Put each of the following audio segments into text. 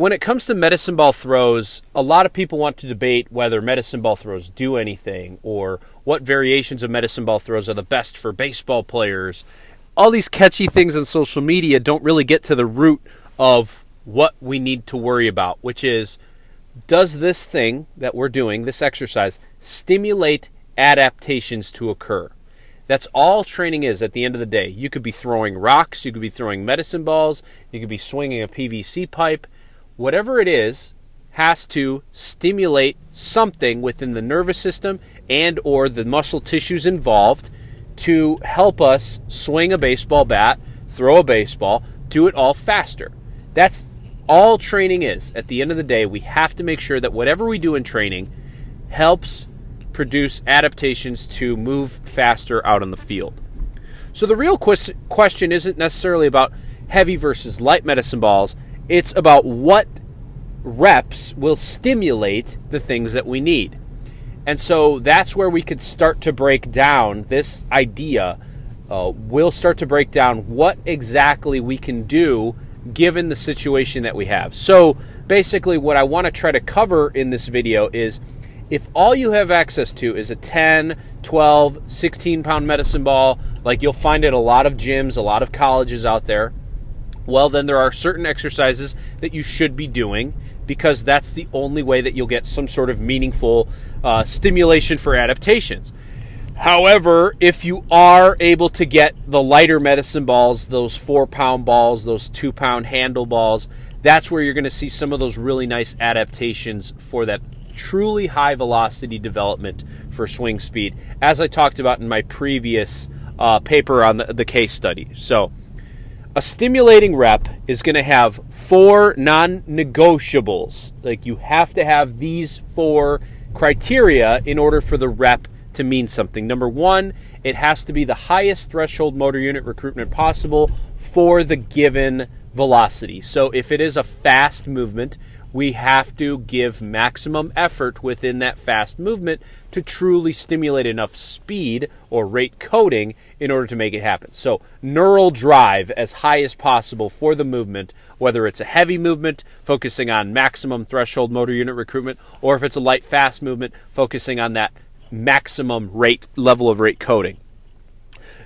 when it comes to medicine ball throws, a lot of people want to debate whether medicine ball throws do anything or what variations of medicine ball throws are the best for baseball players. All these catchy things on social media don't really get to the root of what we need to worry about, which is, does this thing that we're doing, this exercise, stimulate adaptations to occur? That's all training is at the end of the day. You could be throwing rocks, you could be throwing medicine balls, you could be swinging a PVC pipe. Whatever it is has to stimulate something within the nervous system and or the muscle tissues involved to help us swing a baseball bat, throw a baseball, do it all faster. That's all training is. At the end of the day, we have to make sure that whatever we do in training helps produce adaptations to move faster out on the field. So the real question isn't necessarily about heavy versus light medicine balls. It's about what reps will stimulate the things that we need. And so that's where we could start to break down this idea. We'll start to break down what exactly we can do given the situation that we have. So basically what I want to try to cover in this video is, if all you have access to is a 10, 12, 16-pound medicine ball, like you'll find at a lot of gyms, a lot of colleges out there, well, then there are certain exercises that you should be doing because that's the only way that you'll get some sort of meaningful stimulation for adaptations. However, if you are able to get the lighter medicine balls, those 4-pound balls, those 2-pound handle balls, that's where you're going to see some of those really nice adaptations for that truly high velocity development for swing speed, as I talked about in my previous paper on the case study. So a stimulating rep is going to have 4 non-negotiables. Like, you have to have these 4 criteria in order for the rep to mean something. Number 1, it has to be the highest threshold motor unit recruitment possible for the given velocity. So if it is a fast movement, we have to give maximum effort within that fast movement to truly stimulate enough speed or rate coding in order to make it happen. So neural drive as high as possible for the movement, whether it's a heavy movement focusing on maximum threshold motor unit recruitment, or if it's a light fast movement focusing on that maximum rate level of rate coding.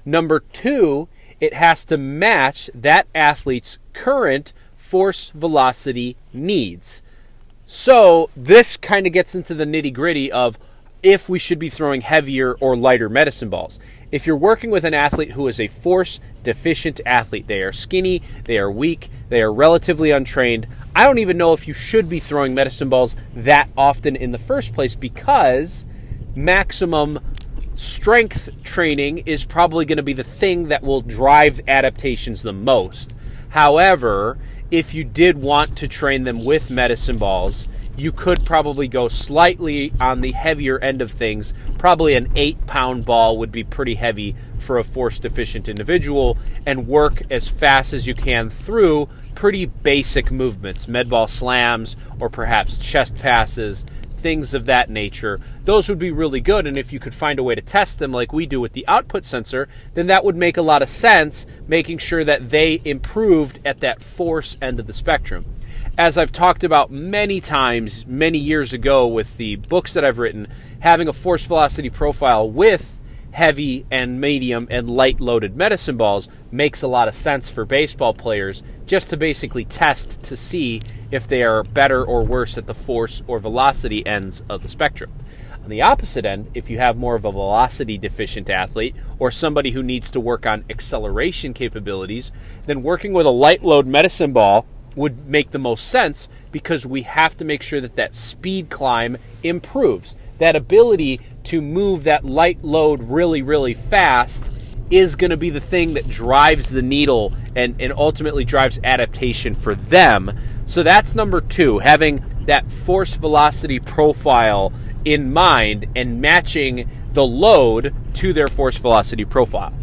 Number 2, it has to match that athlete's current force velocity needs. So this kind of gets into the nitty-gritty of if we should be throwing heavier or lighter medicine balls. If you're working with an athlete who is a force deficient athlete, they are skinny, they are weak, they are relatively untrained, I don't even know if you should be throwing medicine balls that often in the first place, because maximum strength training is probably going to be the thing that will drive adaptations the most. However, if you did want to train them with medicine balls, you could probably go slightly on the heavier end of things. Probably an 8-pound ball would be pretty heavy for a force-deficient individual, and work as fast as you can through pretty basic movements, med ball slams, or perhaps chest passes, things of that nature. Those would be really good, and if you could find a way to test them like we do with the output sensor, then that would make a lot of sense, making sure that they improved at that force end of the spectrum. As I've talked about many times, many years ago with the books that I've written, having a force velocity profile with heavy and medium and light loaded medicine balls makes a lot of sense for baseball players, just to basically test to see if they are better or worse at the force or velocity ends of the spectrum. On the opposite end, if you have more of a velocity deficient athlete or somebody who needs to work on acceleration capabilities, then working with a light load medicine ball would make the most sense, because we have to make sure that that speed climb improves. That ability to move that light load really, really fast is going to be the thing that drives the needle and ultimately drives adaptation for them. So that's number 2, having that force velocity profile in mind and matching the load to their force velocity profile.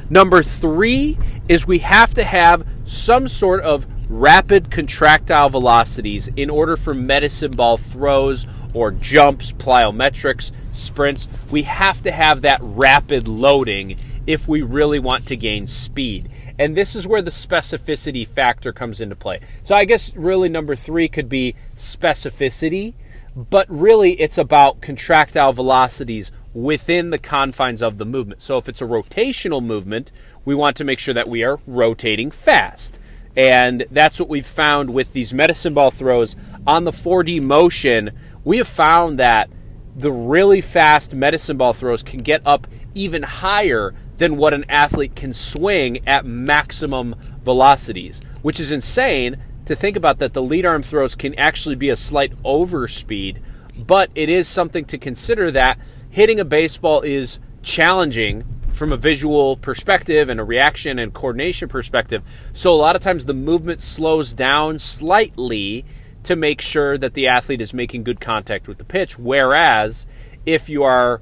Number 3 is we have to have some sort of rapid contractile velocities in order for medicine ball throws or jumps, plyometrics, sprints. We have to have that rapid loading if we really want to gain speed. And this is where the specificity factor comes into play. So I guess really number 3 could be specificity, but really it's about contractile velocities within the confines of the movement. So if it's a rotational movement, we want to make sure that we are rotating fast. And that's what we've found with these medicine ball throws on the 4D motion. We have found that the really fast medicine ball throws can get up even higher than what an athlete can swing at maximum velocities, which is insane to think about, that the lead arm throws can actually be a slight overspeed. But it is something to consider that hitting a baseball is challenging from a visual perspective and a reaction and coordination perspective. So a lot of times the movement slows down slightly to make sure that the athlete is making good contact with the pitch. Whereas if you are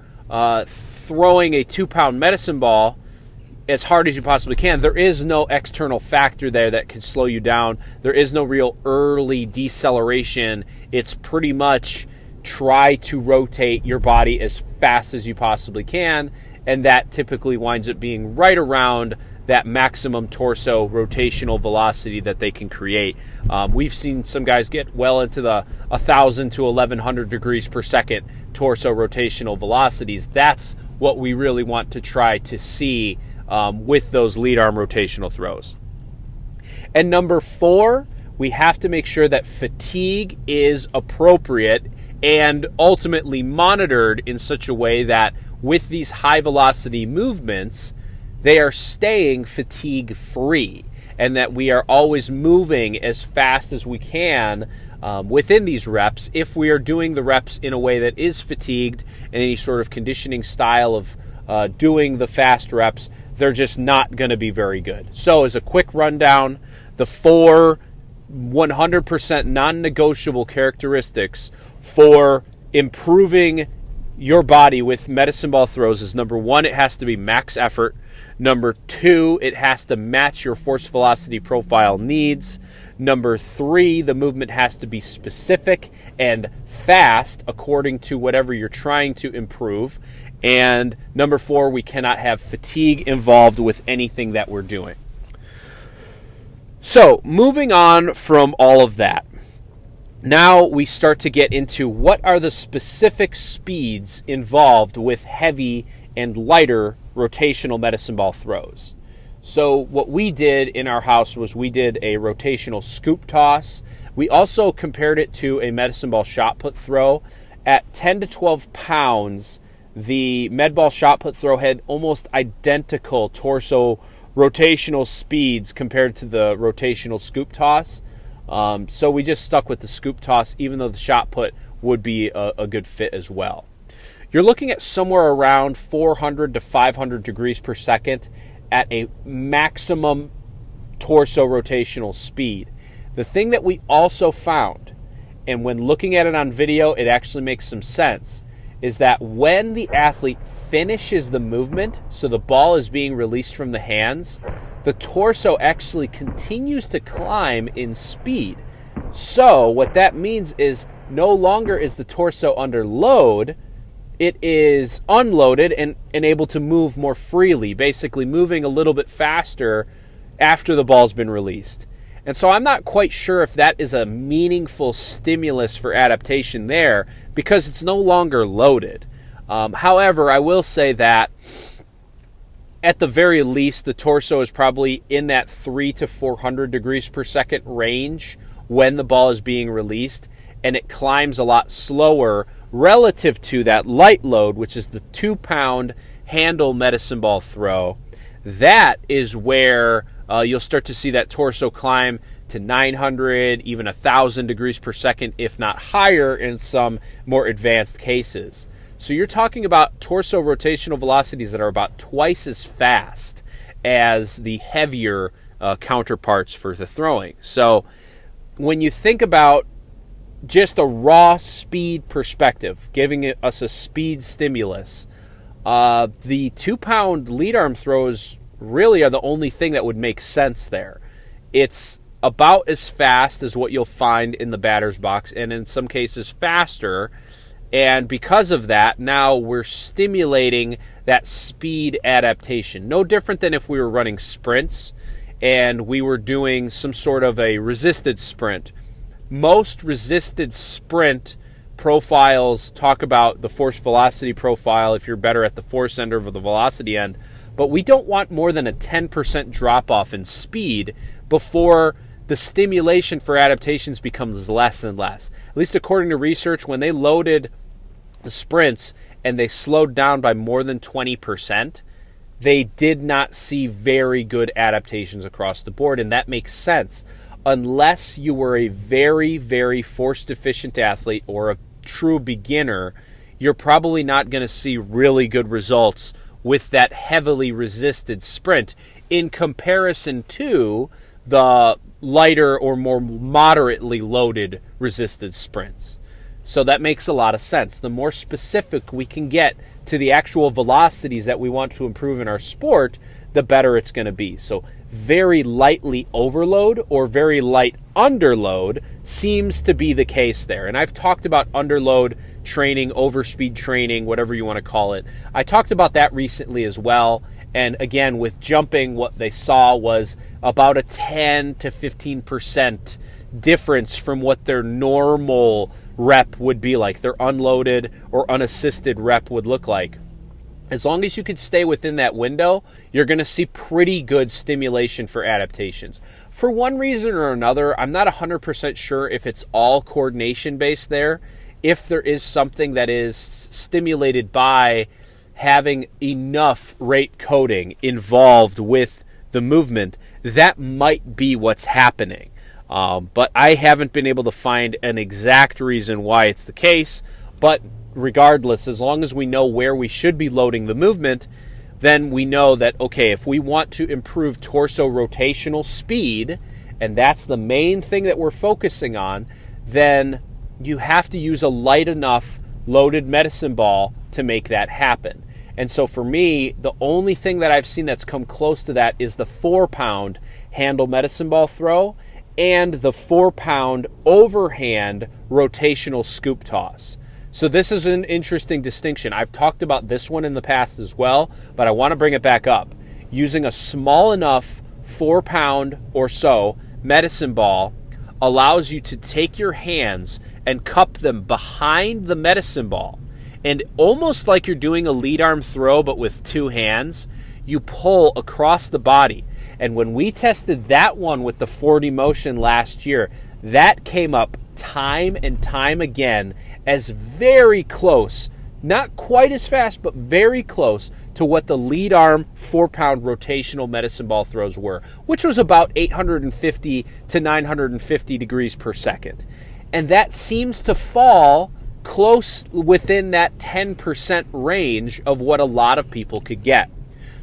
throwing a 2-pound medicine ball as hard as you possibly can, there is no external factor there that can slow you down. There is no real early deceleration. It's pretty much try to rotate your body as fast as you possibly can, and that typically winds up being right around that maximum torso rotational velocity that they can create. We've seen some guys get well into the 1,000 to 1,100 degrees per second torso rotational velocities. That's what we really want to try to see with those lead arm rotational throws. And number 4, we have to make sure that fatigue is appropriate and ultimately monitored in such a way that with these high velocity movements, they are staying fatigue free, and that we are always moving as fast as we can within these reps. If we are doing the reps in a way that is fatigued, in any sort of conditioning style of doing the fast reps, they're just not going to be very good. So as a quick rundown, the 4 100% non-negotiable characteristics for improving your body with medicine ball throws is: number 1, it has to be max effort. Number 2, it has to match your force velocity profile needs. Number 3, the movement has to be specific and fast according to whatever you're trying to improve. And number 4, we cannot have fatigue involved with anything that we're doing. So, moving on from all of that, now we start to get into what are the specific speeds involved with heavy and lighter rotational medicine ball throws. So what we did in our house was we did a rotational scoop toss. We also compared it to a medicine ball shot put throw. At 10 to 12 pounds, the med ball shot put throw had almost identical torso rotational speeds compared to the rotational scoop toss. So we just stuck with the scoop toss, even though the shot put would be a good fit as well. You're looking at somewhere around 400 to 500 degrees per second at a maximum torso rotational speed. The thing that we also found, and when looking at it on video, it actually makes some sense, is that when the athlete finishes the movement, so the ball is being released from the hands, the torso actually continues to climb in speed. So what that means is no longer is the torso under load, it is unloaded and able to move more freely, basically moving a little bit faster after the ball's been released. And so I'm not quite sure if that is a meaningful stimulus for adaptation there, because it's no longer loaded. However, I will say that at the very least, the torso is probably in that 300 to 400 degrees per second range when the ball is being released, and it climbs a lot slower relative to that light load, which is the 2-pound handle medicine ball throw. That is where you'll start to see that torso climb to 900, even 1,000 degrees per second, if not higher in some more advanced cases. So you're talking about torso rotational velocities that are about twice as fast as the heavier counterparts for the throwing. So when you think about just a raw speed perspective, giving us a speed stimulus, the 2-pound lead arm throws really are the only thing that would make sense there. It's about as fast as what you'll find in the batter's box, and in some cases faster. And because of that, now we're stimulating that speed adaptation. No different than if we were running sprints and we were doing some sort of a resisted sprint. Most resisted sprint profiles talk about the force velocity profile if you're better at the force end over the velocity end, but we don't want more than a 10% drop off in speed before the stimulation for adaptations becomes less and less. At least according to research, when they loaded the sprints and they slowed down by more than 20%, they did not see very good adaptations across the board, and that makes sense. Unless you were a very, very force-deficient athlete or a true beginner, you're probably not going to see really good results with that heavily resisted sprint in comparison to the lighter or more moderately loaded resisted sprints. So that makes a lot of sense. The more specific we can get to the actual velocities that we want to improve in our sport, the better it's going to be. So very lightly overload or very light underload seems to be the case there. And I've talked about underload training, overspeed training, whatever you want to call it. I talked about that recently as well. And again, with jumping, what they saw was about a 10 to 15% difference from what their normal rep would be like, their unloaded or unassisted rep would look like. As long as you can stay within that window, you're going to see pretty good stimulation for adaptations. For one reason or another, I'm not 100% sure if it's all coordination based there. If there is something that is stimulated by having enough rate coding involved with the movement, that might be what's happening. But I haven't been able to find an exact reason why it's the case. But regardless, as long as we know where we should be loading the movement, then we know that, okay, if we want to improve torso rotational speed, and that's the main thing that we're focusing on, then you have to use a light enough loaded medicine ball to make that happen. And so for me, the only thing that I've seen that's come close to that is the 4-pound handle medicine ball throw and the 4-pound overhand rotational scoop toss. So this is an interesting distinction. I've talked about this one in the past as well, but I want to bring it back up. Using a small enough 4-pound or so medicine ball allows you to take your hands and cup them behind the medicine ball. And almost like you're doing a lead arm throw, but with two hands, you pull across the body. And when we tested that one with the 4D motion last year, that came up time and time again as very close, not quite as fast, but very close to what the lead arm 4-pound rotational medicine ball throws were, which was about 850 to 950 degrees per second. And that seems to fall close within that 10% range of what a lot of people could get.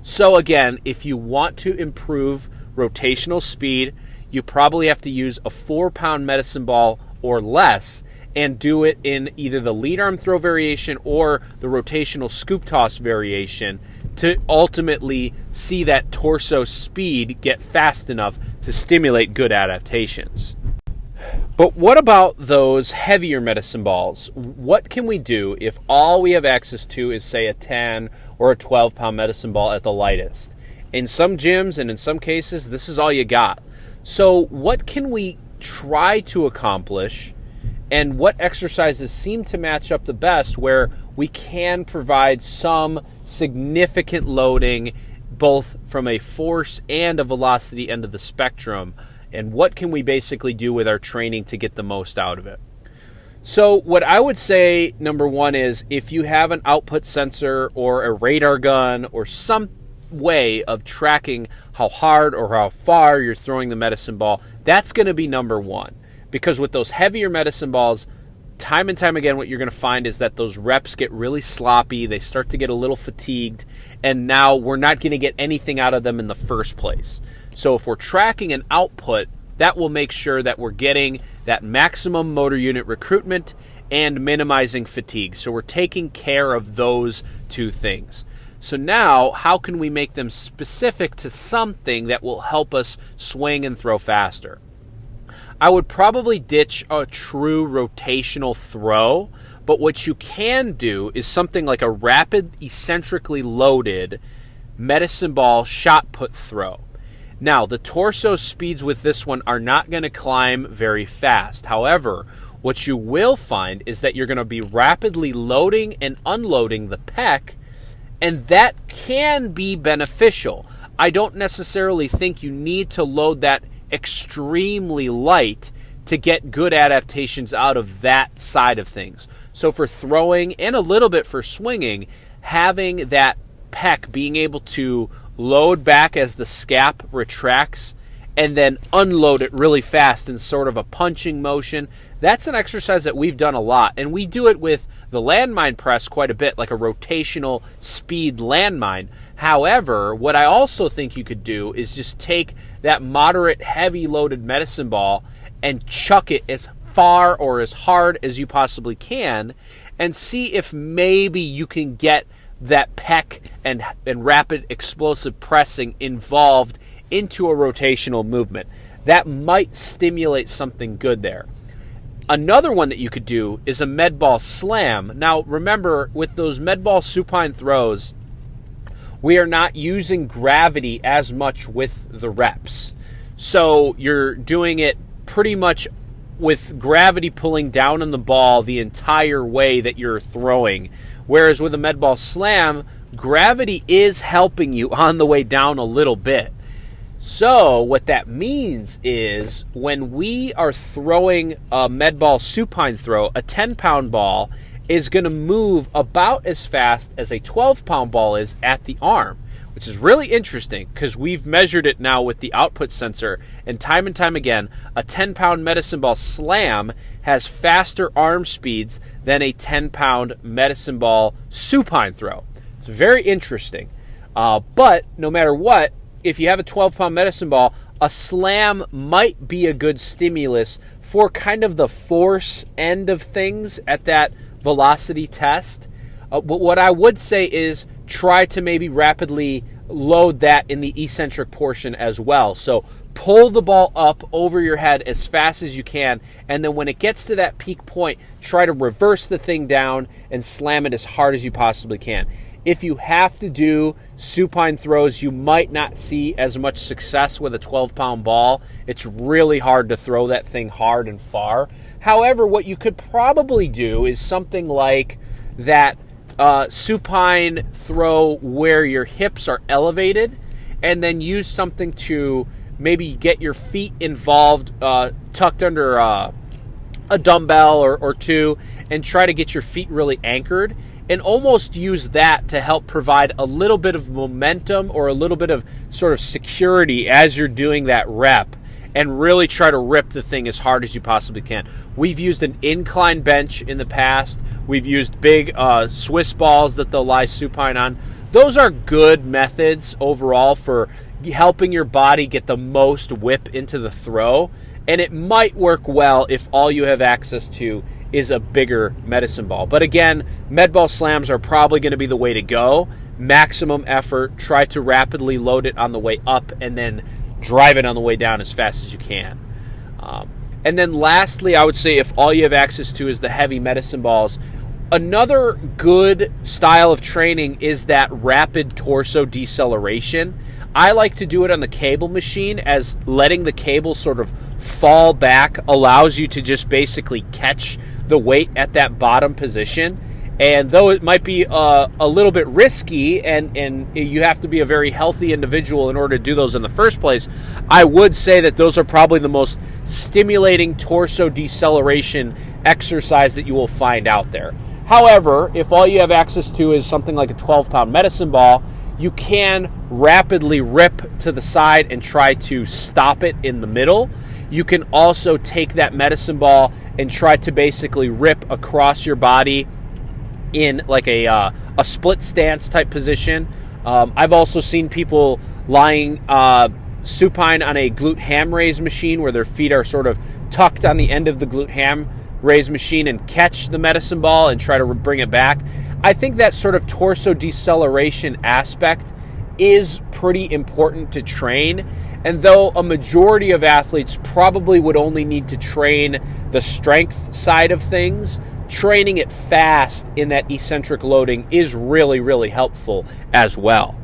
So again, if you want to improve rotational speed, you probably have to use a 4-pound medicine ball or less and do it in either the lead arm throw variation or the rotational scoop toss variation to ultimately see that torso speed get fast enough to stimulate good adaptations. But what about those heavier medicine balls? What can we do if all we have access to is, say, a 10 or a 12-pound medicine ball at the lightest? In some gyms and in some cases, this is all you got. So what can we try to accomplish, and what exercises seem to match up the best where we can provide some significant loading both from a force and a velocity end of the spectrum? And what can we basically do with our training to get the most out of it? So what I would say, number one, is if you have an output sensor or a radar gun or some way of tracking how hard or how far you're throwing the medicine ball, that's going to be number one. Because with those heavier medicine balls, time and time again, what you're going to find is that those reps get really sloppy. They start to get a little fatigued. And now we're not going to get anything out of them in the first place. So if we're tracking an output, that will make sure that we're getting that maximum motor unit recruitment and minimizing fatigue. So we're taking care of those two things. So now, how can we make them specific to something that will help us swing and throw faster? I would probably ditch a true rotational throw, but what you can do is something like a rapid, eccentrically loaded medicine ball shot put throw. Now, the torso speeds with this one are not going to climb very fast. However, what you will find is that you're going to be rapidly loading and unloading the pec, and that can be beneficial. I don't necessarily think you need to load that extremely light to get good adaptations out of that side of things. So for throwing and a little bit for swinging, having that pec being able to load back as the scap retracts and then unload it really fast in sort of a punching motion, that's an exercise that we've done a lot. And we do it with the landmine press quite a bit, like a rotational speed landmine. However, what I also think you could do is just take that moderate heavy loaded medicine ball and chuck it as far or as hard as you possibly can and see if maybe you can get that pec and rapid explosive pressing involved into a rotational movement. That might stimulate something good there. Another one that you could do is a med ball slam. Now remember, with those med ball supine throws, we are not using gravity as much with the reps. So you're doing it pretty much with gravity pulling down on the ball the entire way that you're throwing. Whereas with a med ball slam, gravity is helping you on the way down a little bit. So what that means is when we are throwing a med ball supine throw, a 10-pound ball is going to move about as fast as a 12-pound ball is at the arm, which is really interesting because we've measured it now with the output sensor, and time again, a 10-pound medicine ball slam has faster arm speeds than a 10-pound medicine ball supine throw. It's very interesting. But no matter what, if you have a 12-pound medicine ball, a slam might be a good stimulus for kind of the force end of things at that velocity test. But what I would say is try to maybe rapidly load that in the eccentric portion as well. So pull the ball up over your head as fast as you can, and then when it gets to that peak point, try to reverse the thing down and slam it as hard as you possibly can. If you have to do supine throws, you might not see as much success with a 12-pound ball. It's really hard to throw that thing hard and far. However, what you could probably do is something like that supine throw where your hips are elevated, and then use something to maybe get your feet involved, tucked under a dumbbell or two, and try to get your feet really anchored, and almost use that to help provide a little bit of momentum or a little bit of sort of security as you're doing that rep, and really try to rip the thing as hard as you possibly can. We've used an incline bench in the past. We've used big Swiss balls that they'll lie supine on. Those are good methods overall for helping your body get the most whip into the throw, and it might work well if all you have access to is a bigger medicine ball. But again, med ball slams are probably going to be the way to go. Maximum effort, try to rapidly load it on the way up, and then drive it on the way down as fast as you can. And then lastly, I would say if all you have access to is the heavy medicine balls, another good style of training is that rapid torso deceleration. I like to do it on the cable machine, as letting the cable sort of fall back allows you to just basically catch the weight at that bottom position. And though it might be a little bit risky, and you have to be a very healthy individual in order to do those in the first place, I would say that those are probably the most stimulating torso deceleration exercise that you will find out there. However, if all you have access to is something like a 12-pound medicine ball, you can rapidly rip to the side and try to stop it in the middle. You can also take that medicine ball and try to basically rip across your body in like a split stance type position. I've also seen people lying supine on a glute ham raise machine where their feet are sort of tucked on the end of the glute ham raise machine and catch the medicine ball and try to bring it back. I think that sort of torso deceleration aspect is pretty important to train. And though a majority of athletes probably would only need to train the strength side of things, training it fast in that eccentric loading is really, really helpful as well.